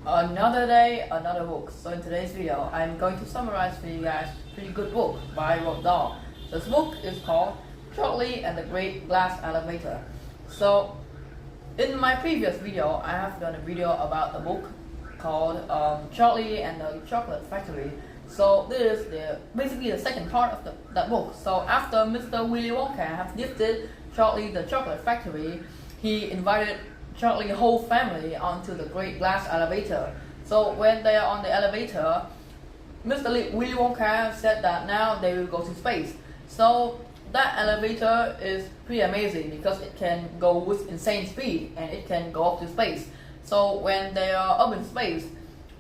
Another day, another book. So in today's video, I'm going to summarize for you guys a pretty good book by Roald Dahl. This book is called Charlie and the Great Glass Elevator. So in my previous video, I have done a video about a book called Charlie and the Chocolate Factory. So this is basically the second part of that book. So after Mr. Willy Wonka has gifted Charlie the Chocolate Factory, he invited Charlie's whole family onto the Great Glass Elevator. So when they are on the elevator, Mr. Willy Wonka said that now they will go to space. So that elevator is pretty amazing because it can go with insane speed and it can go up to space. So when they are up in space,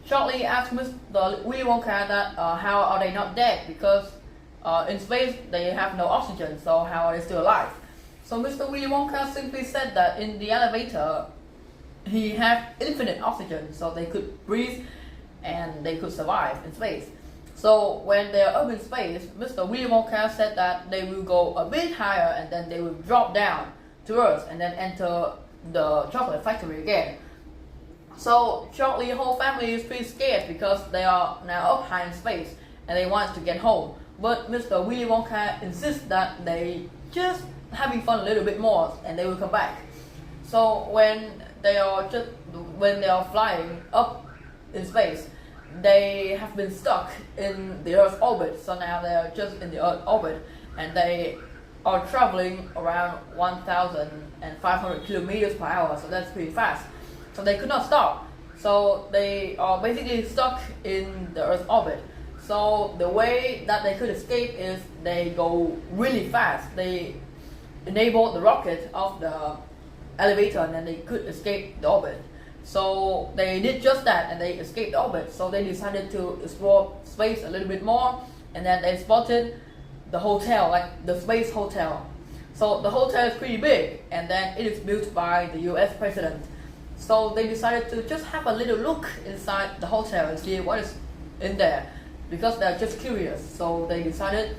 Charlie asked Mr. Willy Wonka that how are they not dead, because in space they have no oxygen, so how are they still alive? So Mr. Willy Wonka simply said that in the elevator he had infinite oxygen, so they could breathe and they could survive in space. So when they are up in space, Mr. Willy Wonka said that they will go a bit higher and then they will drop down to Earth and then enter the chocolate factory again. So Charlie's whole family is pretty scared because they are now up high in space and they want to get home. But Mr. Willy Wonka insists that they just having fun a little bit more and they will come back. So when they are flying up in space, they have been stuck in the Earth's orbit. So now they are just in the Earth orbit and they are traveling around 1,500 kilometers per hour. So that's pretty fast. So they could not stop. So they are basically stuck in the Earth's orbit. So the way that they could escape is they go really fast. They enable the rocket of the elevator and then they could escape the orbit. So they did just that and they escaped the orbit. So they decided to explore space a little bit more and then they spotted the hotel, like the space hotel. So the hotel is pretty big and then it is built by the US president. So they decided to just have a little look inside the hotel and see what is in there because they're just curious. So they decided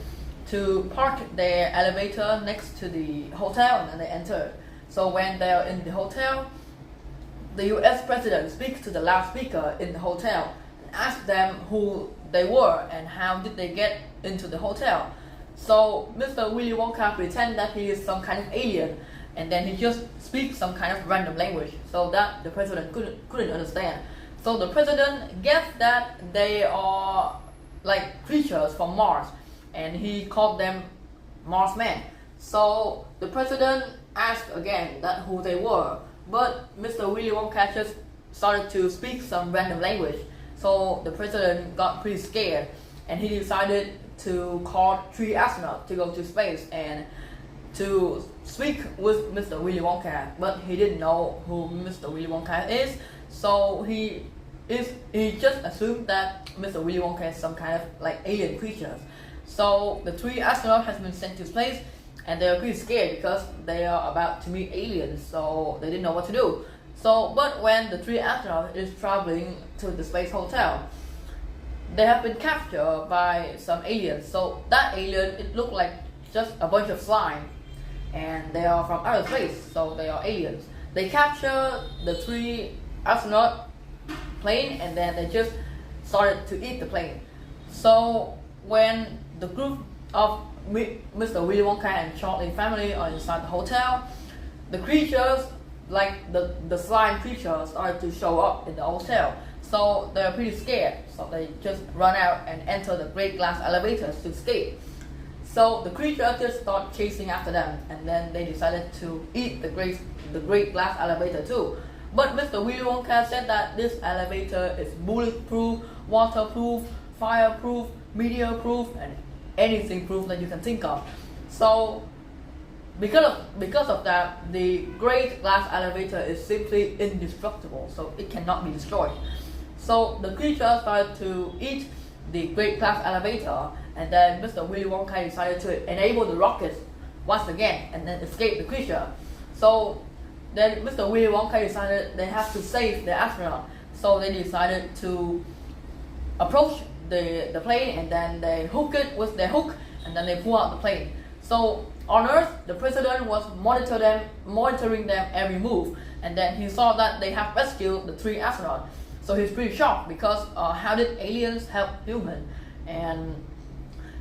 to park their elevator next to the hotel and then they entered. So when they're in the hotel, the US president speaks to the loudspeaker in the hotel and asks them who they were and how did they get into the hotel. So Mr. Willy Wonka pretends that he is some kind of alien and then he just speaks some kind of random language so that the president couldn't understand. So the president guessed that they are like creatures from Mars and he called them Marsmen. So the president asked again that who they were, but Mr. Willy Wonka just started to speak some random language. So the president got pretty scared and he decided to call 3 astronauts to go to space and to speak with Mr. Willy Wonka, but he didn't know who Mr. Willy Wonka is, so he just assumed that Mr. Willy Wonka is some kind of like alien creatures. So the 3 astronauts has been sent to space and they are pretty scared because they are about to meet aliens, so they didn't know what to do. So but when the 3 astronauts is traveling to the space hotel, they have been captured by some aliens. So that alien, it looked like just a bunch of slime and they are from outer space, so they are aliens. They capture the 3 astronaut plane and then they just started to eat the plane. So when the group of Mr. Willy Wonka and Charlie family are inside the hotel, the creatures, like the slime creatures, started to show up in the hotel. So they're pretty scared, so they just run out and enter the Great Glass Elevators to escape. So the creatures just start chasing after them and then they decided to eat the Great Glass Elevator too. But Mr. Willy Wonka said that this elevator is bulletproof, waterproof, fireproof, meteor-proof and anything proof that you can think of. So because of that, the Great Glass Elevator is simply indestructible, so it cannot be destroyed. So the creatures started to eat the Great Glass Elevator and then Mr. Willy Wonka decided to enable the rockets once again and then escape the creature. So then Mr. Willy Wonka decided they have to save the astronaut. So they decided to approach the plane and then they hook it with their hook and then they pull out the plane. So on Earth, the president was monitoring them every move and then he saw that they have rescued the 3 astronauts. So he's pretty shocked because how did aliens help humans? And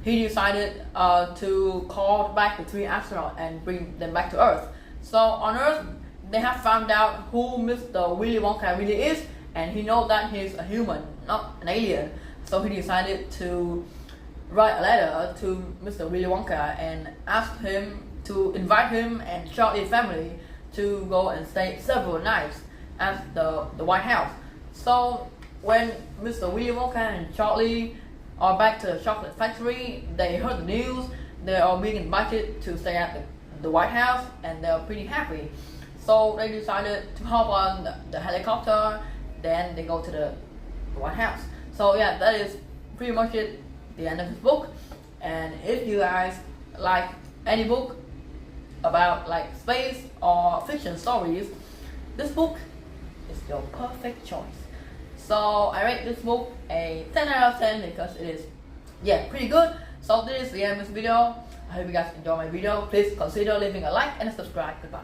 he decided to call back the 3 astronauts and bring them back to Earth. So on Earth, they have found out who Mr. Willy Wonka really is, and he knows that he's a human, not an alien. So he decided to write a letter to Mr. Willy Wonka and ask him to invite him and Charlie's family to go and stay several nights at the White House. So when Mr. Willy Wonka and Charlie are back to the chocolate factory, they heard the news. They are being invited to stay at the White House, and they're pretty happy. So they decided to hop on the helicopter, then they go to the White House. So yeah, that is pretty much it, the end of this book. And if you guys like any book about like space or fiction stories, this book is your perfect choice. So I rate this book a 10 out of 10 because it is pretty good. So this is the end of this video. I hope you guys enjoy my video. Please consider leaving a like and a subscribe. Goodbye.